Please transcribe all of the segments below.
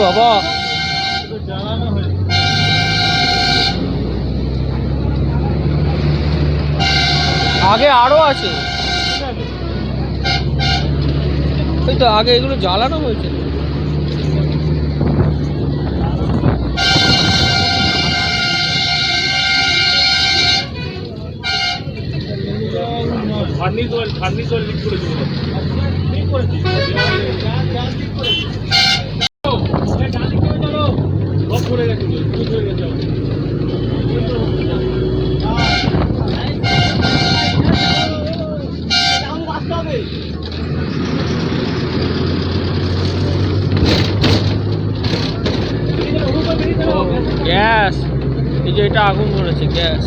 বাবা, আগে আরো আছে, এই তো আগে এগুলো জ্বালানো হয়েছে। গ্যাস, এই যে এটা আগুন ধরেছে, গ্যাস।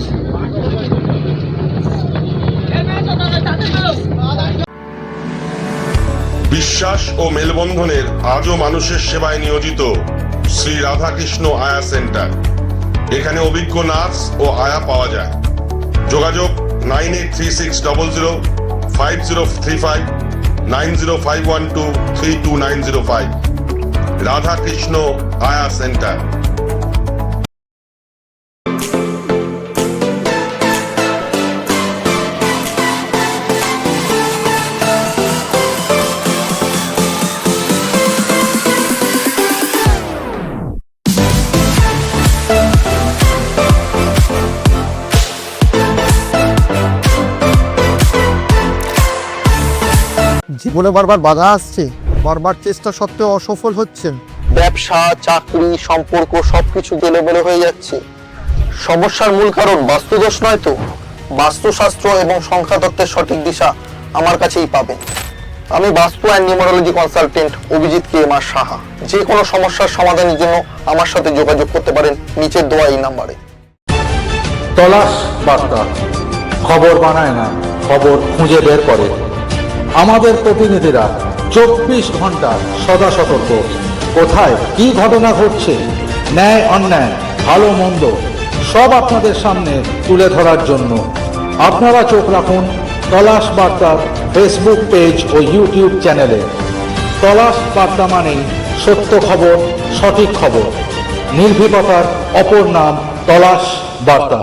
বিশ্বাস ও মেলবন্ধনের আজও মানুষের সেবায় নিয়োজিত শ্রী রাধাকৃষ্ণ আয়া সেন্টার। এখানে অভিজ্ঞ নার্স ও আয়া পাওয়া যায়। যোগাযোগ 9836005035 9051232905। রাধাকৃষ্ণ আয়া সেন্টার। জীবনে বারবার বাধা আসছে, বারবার চেষ্টা সত্ত্বেও অসফল হচ্ছেন। ব্যবসা, চাকরি, সম্পর্ক সবকিছু গোলমেলে হয়ে যাচ্ছে। সমস্যার মূল কারণ বাস্তুদোষ নয় তো? বাস্তুশাস্ত্র এবং সংখ্যাতত্ত্বের সঠিক দিশা আমার কাছেই পাবেন। আমি বাস্তু and numerology consultant Abhijit KMR Saha. যে কোনো সমস্যার সমাধানের জন্য আমার সাথে যোগাযোগ করতে পারেন নিচের দেওয়া এই নাম্বারে। তলাশ বার্তা, খবর বানায় না, খবর খুঁজে বের করে। আমাদের প্রতিনিধিরা 24 ঘন্টা সদা সতর্ক। কোথায় কি ঘটনা ঘটছে, ন্যায় অন্যায়, ভালো মন্দ সব আপনাদের সামনে তুলে ধরার জন্য আপনারা চোখ রাখুন তলাশ বার্তার ফেসবুক পেজ ও ইউটিউব চ্যানেলে। তলাশ বার্তা মানেই সত্য খবর, সঠিক খবর। নির্ভীকতার অপর নাম তলাশ বার্তা।